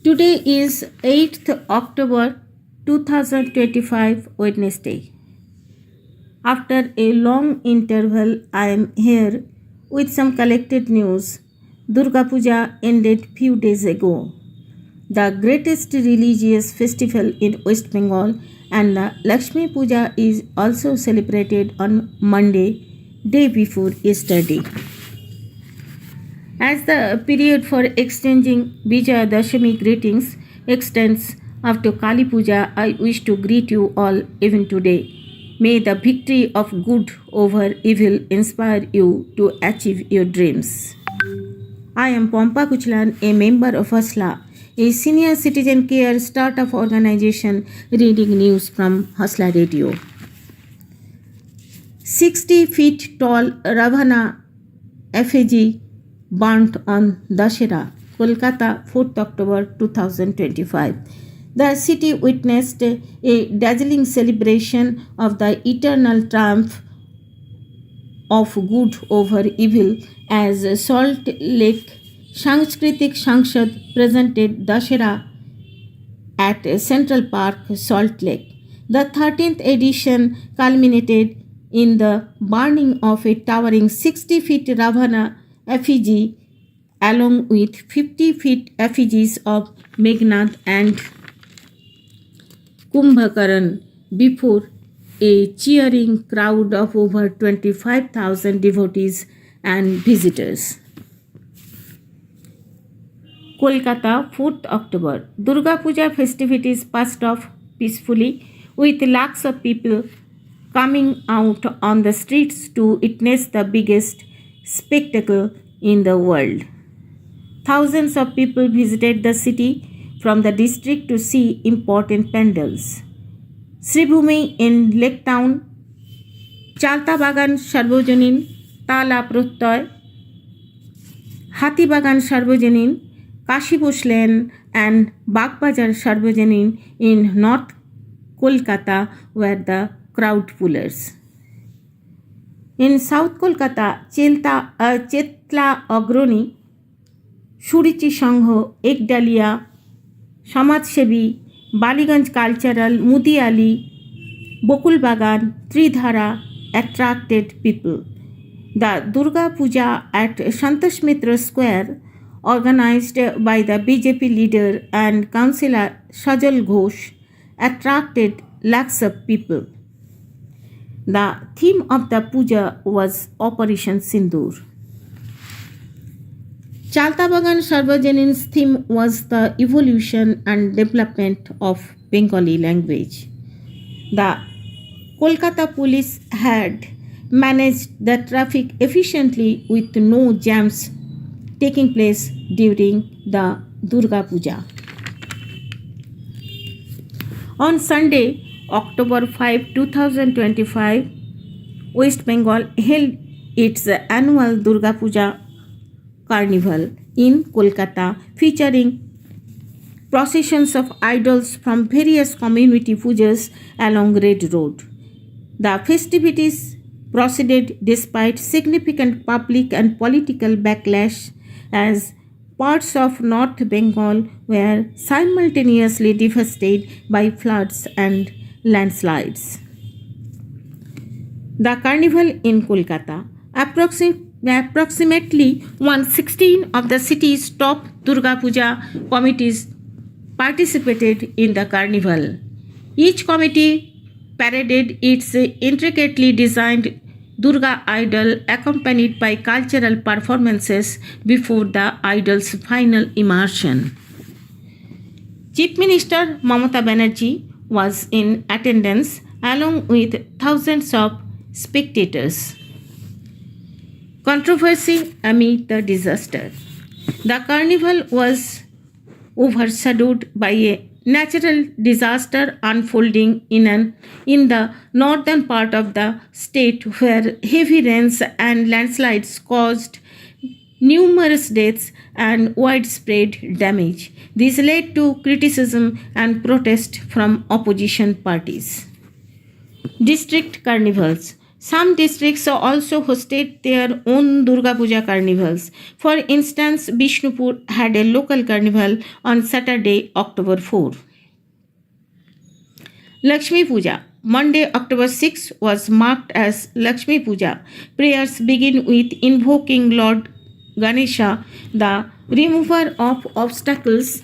Today is 8th October 2025, Wednesday. After a long interval, I am here with some collected news. Durga Puja ended few days ago. The greatest religious festival in West Bengal, and the Lakshmi Puja is also celebrated on Monday, day before yesterday. As the period for exchanging Vijaya Dashami greetings extends after Kali Puja, I wish to greet you all even today. May the victory of good over evil inspire you to achieve your dreams. I am Pampa Kuchlan, a member of Hosla, a senior citizen care startup organization, reading news from Hosla Radio. 60 feet tall Ravana effigy burnt on Dashera, Kolkata, 4th October 2025. The city witnessed a dazzling celebration of the eternal triumph of good over evil as Salt Lake Sanskritik Sanshad presented Dashera at Central Park, Salt Lake. The 13th edition culminated in the burning of a towering 60 feet Ravana effigy along with 50 feet effigies of Meghnad and Kumbhakaran before a cheering crowd of over 25,000 devotees and visitors. Kolkata, 4th October. Durga Puja festivities passed off peacefully with lakhs of people coming out on the streets to witness the biggest spectacle in the world. Thousands of people visited the city from the district to see important pandals. Sribhumi in Lake Town, Chalta Bagan Sarbojanin, Tala Prottoy, Hati Bagan Sarbojanin, Kashibush Lane and Bagbazar Sarbojanin in North Kolkata were the crowd pullers. In South Kolkata, Chetla Ogroni, Shurichi Shangho, Ekdalia, Samajsebi, Baliganj Cultural, Mudi Ali, Bokul Bagan, Tridhara attracted people. The Durga Puja at Santosh Mitra Square, organized by the BJP leader and councillor Sajal Ghosh, attracted lakhs of people. The theme of the puja was Operation Sindoor. Chaltabagan Sarvajanin's theme was the evolution and development of Bengali language. The Kolkata police had managed the traffic efficiently with no jams taking place during the Durga Puja. On Sunday, October 5, 2025, West Bengal held its annual Durga Puja Carnival in Kolkata, featuring processions of idols from various community pujas along Red Road. The festivities proceeded despite significant public and political backlash as parts of North Bengal were simultaneously devastated by floods and landslides. The carnival in Kolkata. Approximately 116 of the city's top Durga Puja committees participated in the carnival. Each committee paraded its intricately designed Durga idol accompanied by cultural performances before the idol's final immersion. Chief Minister Mamata Banerjee was in attendance along with thousands of spectators. Controversy amid the disaster. The carnival was overshadowed by a natural disaster unfolding in the northern part of the state where heavy rains and landslides caused numerous deaths and widespread damage. This led to criticism and protest from opposition parties. District carnivals. Some districts also hosted their own Durga Puja carnivals. For instance, Bishnupur had a local carnival on Saturday, October 4. Lakshmi Puja. Monday, October 6 was marked as Lakshmi Puja. Prayers begin with invoking Lord Ganesha, the remover of obstacles,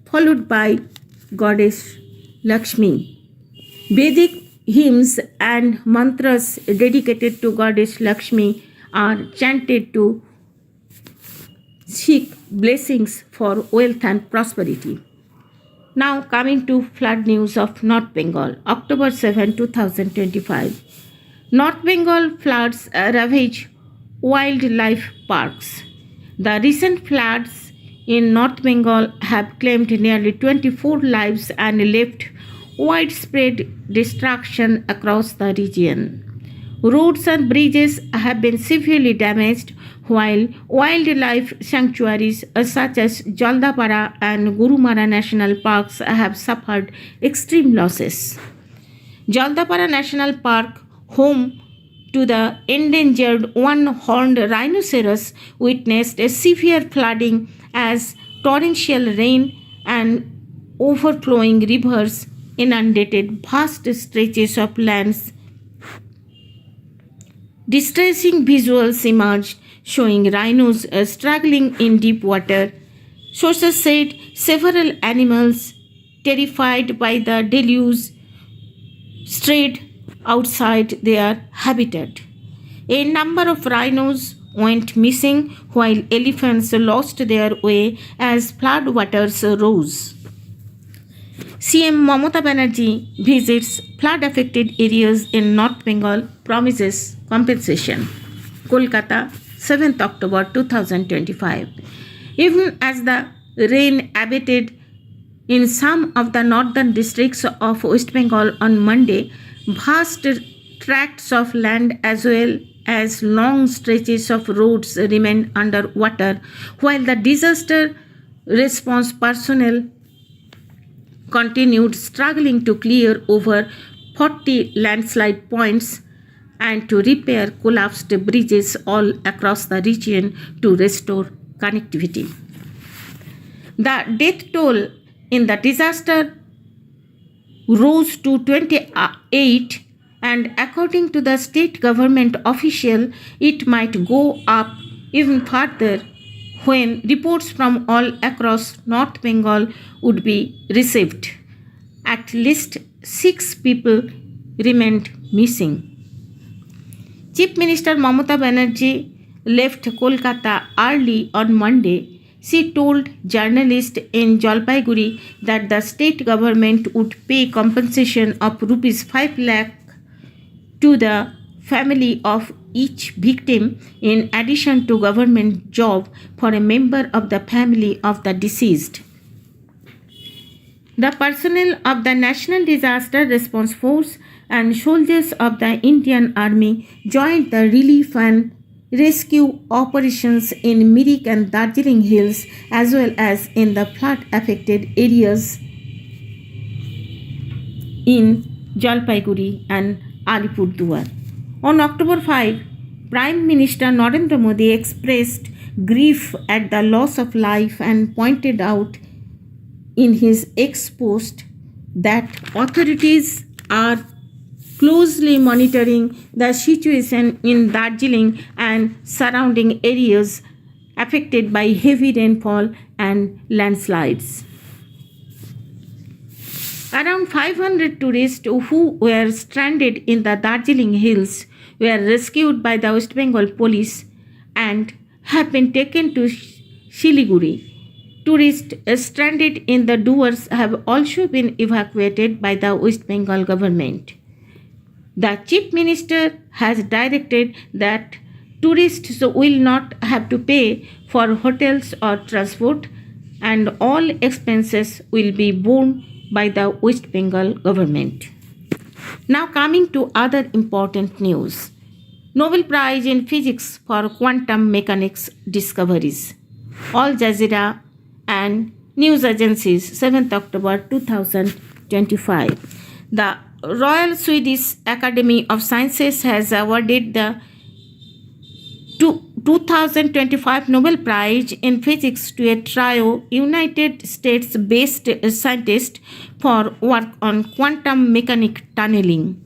followed by Goddess Lakshmi. Vedic hymns and mantras dedicated to Goddess Lakshmi are chanted to seek blessings for wealth and prosperity. Now coming to flood news of North Bengal, October 7, 2025. North Bengal floods ravage wildlife parks. The recent floods in North Bengal have claimed nearly 24 lives and left widespread destruction across the region. Roads and bridges have been severely damaged, while wildlife sanctuaries such as Jaldapara and Gurumara National Parks have suffered extreme losses. Jaldapara National Park, home to the endangered one-horned rhinoceros, witnessed a severe flooding as torrential rain and overflowing rivers inundated vast stretches of lands. Distressing visuals emerged showing rhinos struggling in deep water. Sources said several animals, terrified by the deluge, strayed outside their habitat. A number of rhinos went missing, while elephants lost their way as flood waters rose. CM Mamata Banerjee visits flood-affected areas in North Bengal, promises compensation. Kolkata, 7th October 2025. Even as the rain abated in some of the northern districts of West Bengal on Monday, vast tracts of land as well as long stretches of roads remained under water, while the disaster response personnel continued struggling to clear over 40 landslide points and to repair collapsed bridges all across the region to restore connectivity. The death toll in the disaster rose to 28, and according to the state government official, it might go up even further when reports from all across North Bengal would be received. At least 6 people remained missing. Chief Minister Mamata Banerjee left Kolkata early on Monday. She told journalists in Jalpaiguri that the state government would pay compensation of rupees 5 lakh to the family of each victim in addition to government job for a member of the family of the deceased. The personnel of the National Disaster Response Force and soldiers of the Indian Army joined the relief and rescue operations in Mirik and Darjeeling Hills as well as in the flood-affected areas in Jalpaiguri and Alipurduar. On October 5, Prime Minister Narendra Modi expressed grief at the loss of life and pointed out in his X post that authorities are closely monitoring the situation in Darjeeling and surrounding areas affected by heavy rainfall and landslides. Around 500 tourists who were stranded in the Darjeeling Hills were rescued by the West Bengal police and have been taken to Siliguri. Tourists stranded in the Duars have also been evacuated by the West Bengal government. The Chief Minister has directed that tourists will not have to pay for hotels or transport, and all expenses will be borne by the West Bengal government. Now coming to other important news. Nobel Prize in Physics for Quantum Mechanics Discoveries. Al Jazeera and news agencies, 7th October 2025. The Royal Swedish Academy of Sciences has awarded the 2025 Nobel Prize in Physics to a trio United States-based scientists for work on quantum mechanics tunneling.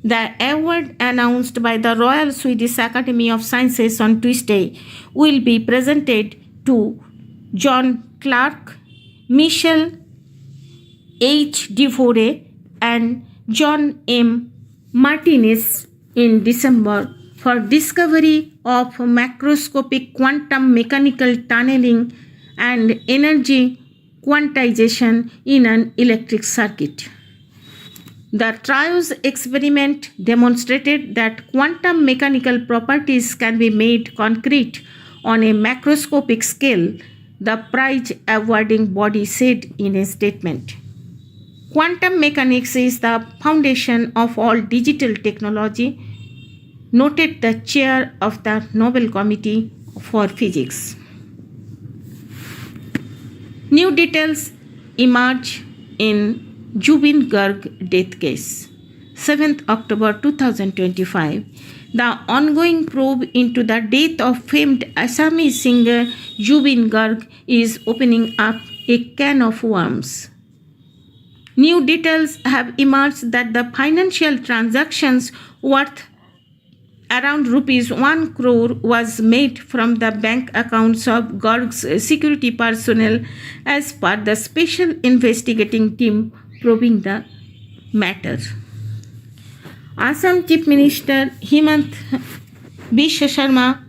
The award, announced by the Royal Swedish Academy of Sciences on Tuesday, will be presented to John Clark, Michel H. DeVore, and John M. Martinez in December for discovery of macroscopic quantum mechanical tunneling and energy quantization in an electric circuit. The trio's experiment demonstrated that quantum mechanical properties can be made concrete on a macroscopic scale, the prize-awarding body said in a statement. Quantum mechanics is the foundation of all digital technology, noted the chair of the Nobel Committee for Physics. New details emerge in Jubin Garg death case. 7th October 2025. The ongoing probe into the death of famed Assamese singer Jubin Garg is opening up a can of worms. New details have emerged that the financial transactions worth around rupees 1 crore was made from the bank accounts of Garg's security personnel as per the special investigating team probing the matter. Assam Chief Minister Himant Biswa Sharma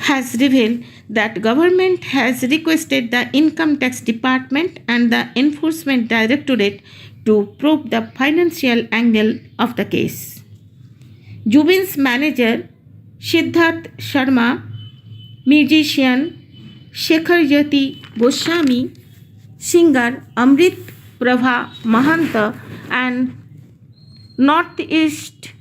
has revealed that government has requested the Income Tax Department and the Enforcement Directorate to probe the financial angle of the case. Jubin's manager Siddharth Sharma, musician Shekhar Jyoti Goswami, singer Amrit Prabha Mahanta, and Northeast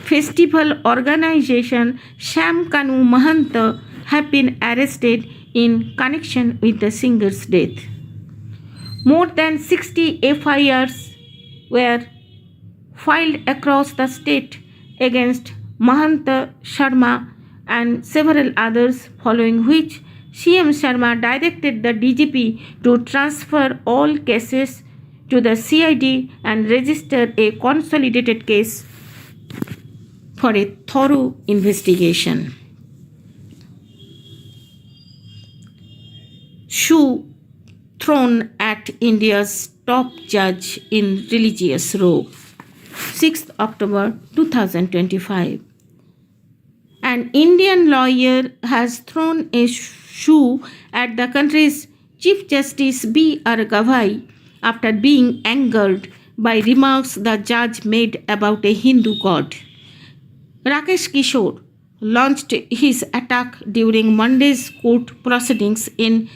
Festival organization Sham Kanu Mahanta have been arrested in connection with the singer's death. More than 60 FIRs were filed across the state against Mahanta, Sharma and several others, following which CM Sharma directed the DGP to transfer all cases to the CID and register a consolidated case for a thorough investigation. Shoe thrown at India's top judge in religious robe. 6th October 2025. An Indian lawyer has thrown a shoe at the country's Chief Justice B.R. Gavai after being angered by remarks the judge made about a Hindu god. Rakesh Kishore launched his attack during Monday's court proceedings in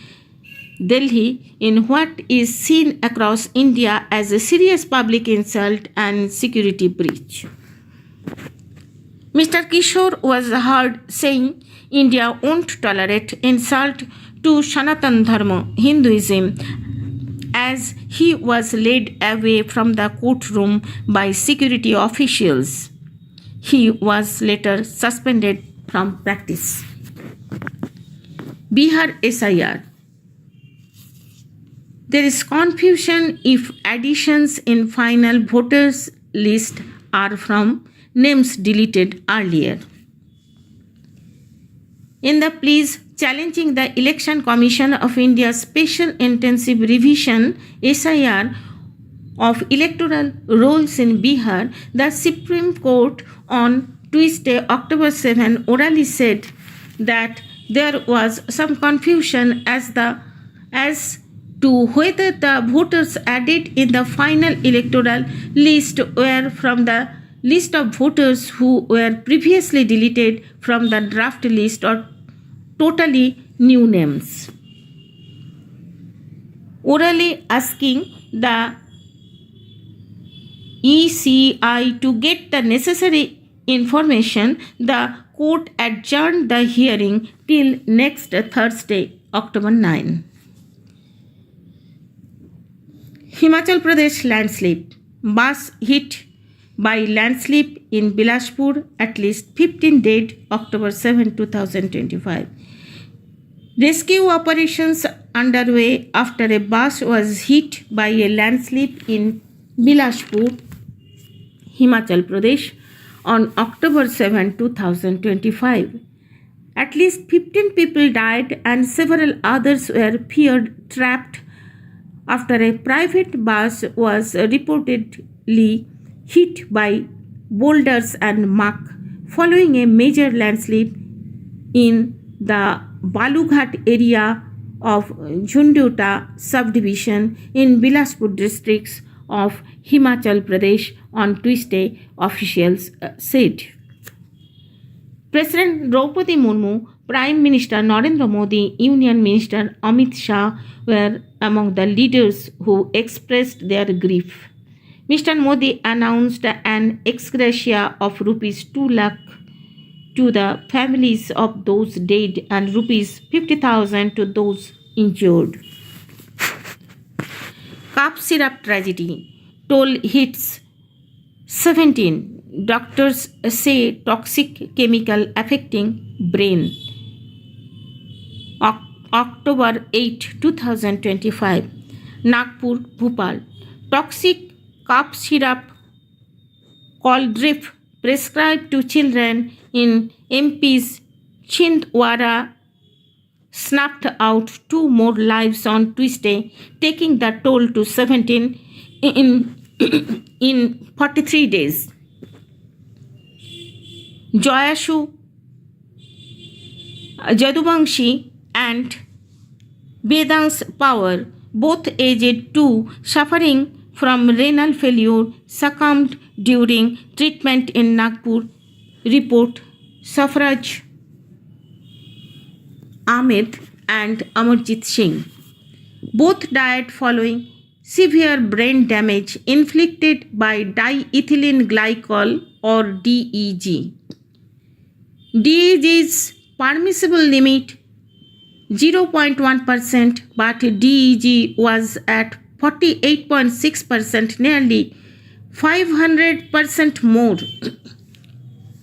Delhi in what is seen across India as a serious public insult and security breach. Mr. Kishore was heard saying India won't tolerate insult to Sanatan Dharma, Hinduism, as he was led away from the courtroom by security officials. He was later suspended from practice. Bihar SIR. There is confusion if additions in final voters list are from names deleted earlier. In the pleas challenging the Election Commission of India's Special Intensive Revision SIR of electoral rolls in Bihar, the Supreme Court on Tuesday, October 7, orally said that there was some confusion as to whether the voters added in the final electoral list were from the list of voters who were previously deleted from the draft list or totally new names. Orally asking the ECI to get the necessary information, the court adjourned the hearing till next Thursday, October 9. Himachal Pradesh landslip. bus hit by landslip in Bilashpur, at least 15 dead, October 7, 2025. Rescue operations underway after a bus was hit by a landslip in Bilashpur, Himachal Pradesh on October 7, 2025. At least 15 people died and several others were feared trapped after a private bus was reportedly hit by boulders and muck following a major landslip in the Balughat area of Jhunduta subdivision in Bilaspur districts of Himachal Pradesh on Tuesday, officials said. President Draupadi Murmu, Prime Minister Narendra Modi, Union Minister Amit Shah were among the leaders who expressed their grief. Mr. Modi announced an ex gratia of rupees 2 lakh to the families of those dead and rupees 50,000 to those injured. Cough syrup tragedy. Toll hits 17. Doctors say toxic chemical affecting brain. October 8, 2025. Nagpur, Bhopal. Toxic cough syrup called drip prescribed to children in MP's Chhindwara snuffed out 2 more lives on Tuesday, taking the toll to 17 in 43 days. Joyashu Jaduvangshi and Vedans Power, both aged 2, suffering from renal failure, succumbed during treatment in Nagpur, report Safraj Ahmed and Amarjit Singh. Both died following severe brain damage inflicted by diethylene glycol or DEG. DEG's permissible limit 0.1%, but DEG was at 48.6%, nearly 500% more,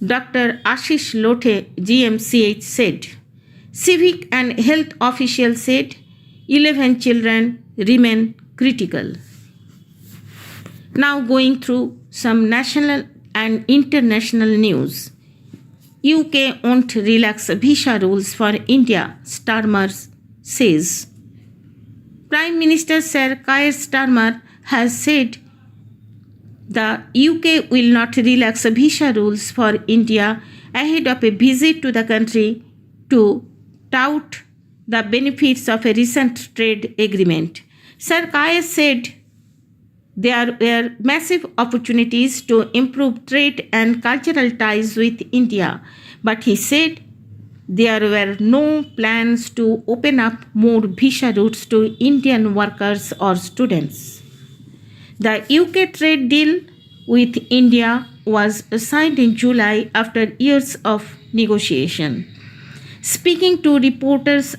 Dr. Ashish Lothe, GMCH said. Civic and health officials said 11 children remain critical. Now going through some national and international news. UK won't relax visa rules for India, Starmer says. Prime Minister Sir Keir Starmer has said the UK will not relax visa rules for India ahead of a visit to the country to tout the benefits of a recent trade agreement. Sir Keir said there were massive opportunities to improve trade and cultural ties with India, but he said there were no plans to open up more visa routes to Indian workers or students. The UK trade deal with India was signed in July after years of negotiation. Speaking to reporters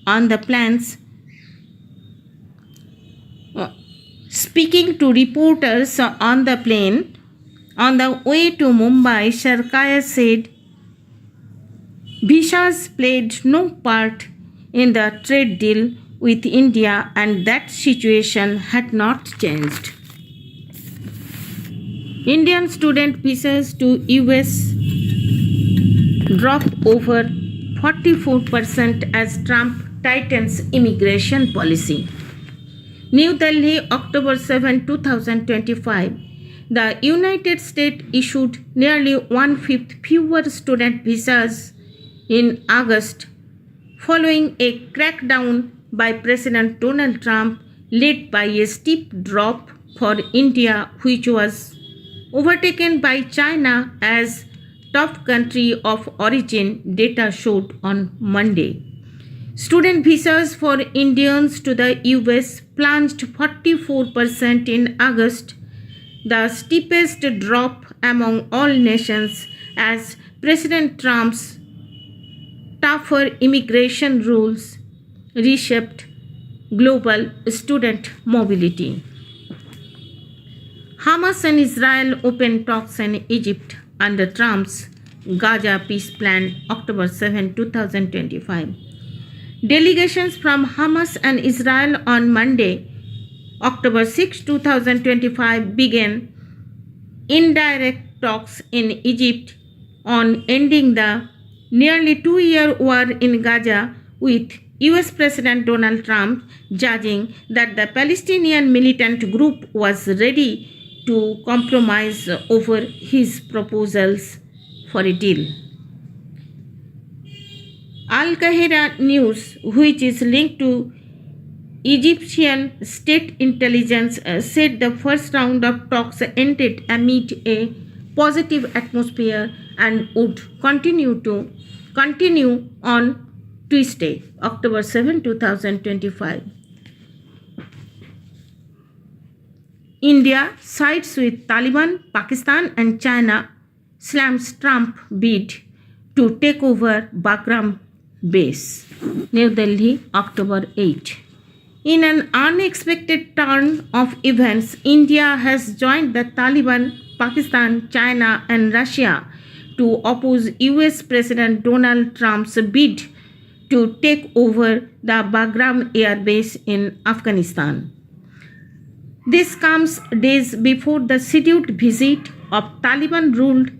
on the plans, on the plane on the way to Mumbai, Sir Keir said visas played no part in the trade deal with India and that situation had not changed. Indian student visas to US drop over 44% as Trump tightens immigration policy. New Delhi, October 7, 2025. The United States issued nearly 1/5 fewer student visas in August following a crackdown by President Donald Trump led by a steep drop for India, which was overtaken by China as top country of origin, data showed on Monday. Student visas for Indians to the US plunged 44% in August, the steepest drop among all nations as President Trump's tougher immigration rules reshaped global student mobility. Hamas and Israel open talks in Egypt under Trump's Gaza peace plan, October 7, 2025. Delegations from Hamas and Israel on Monday, October 6, 2025, began indirect talks in Egypt on ending the nearly 2-year war in Gaza, with US President Donald Trump judging that the Palestinian militant group was ready to compromise over his proposals for a deal. Al Qahira News, which is linked to Egyptian state intelligence, said the first round of talks ended amid a positive atmosphere and would continue on Tuesday, October 7, 2025. India sides with Taliban, Pakistan and China slams Trump bid to take over Bagram base. New Delhi, October 8. In an unexpected turn of events, India has joined the Taliban, Pakistan, China and Russia to oppose US President Donald Trump's bid to take over the Bagram air base in Afghanistan. This comes days before the scheduled visit of Taliban-ruled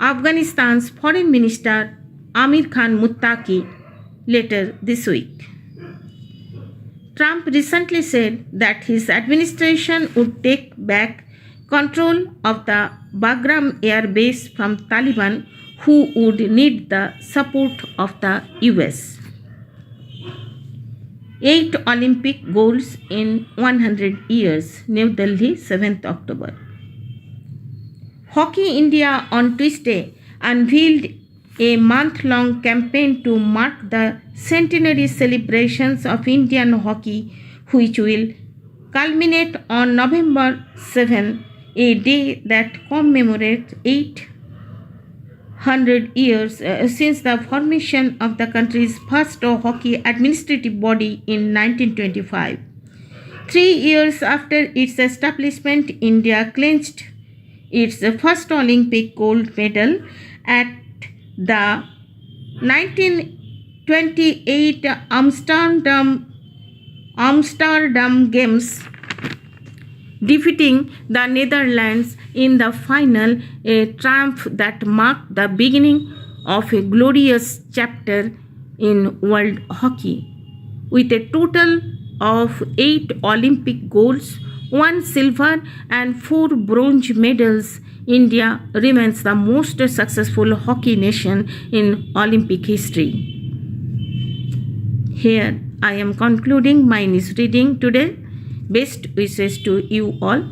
Afghanistan's Foreign Minister Amir Khan Muttaqi later this week. Trump recently said that his administration would take back control of the Bagram air base from Taliban, who would need the support of the US. 8 Olympic goals in 100 years. New Delhi, 7th October. Hockey India on Tuesday unveiled a month-long campaign to mark the centenary celebrations of Indian hockey, which will culminate on November 7, a day that commemorates 800 years since the formation of the country's first hockey administrative body in 1925. 3 years after its establishment, India clinched its first Olympic gold medal at the 1928 Amsterdam Games, defeating the Netherlands in the final, a triumph that marked the beginning of a glorious chapter in world hockey. With a total of 8 Olympic golds, 1 silver and 4 bronze medals, India remains the most successful hockey nation in Olympic history. Here I am concluding my news reading today. Best wishes to you all.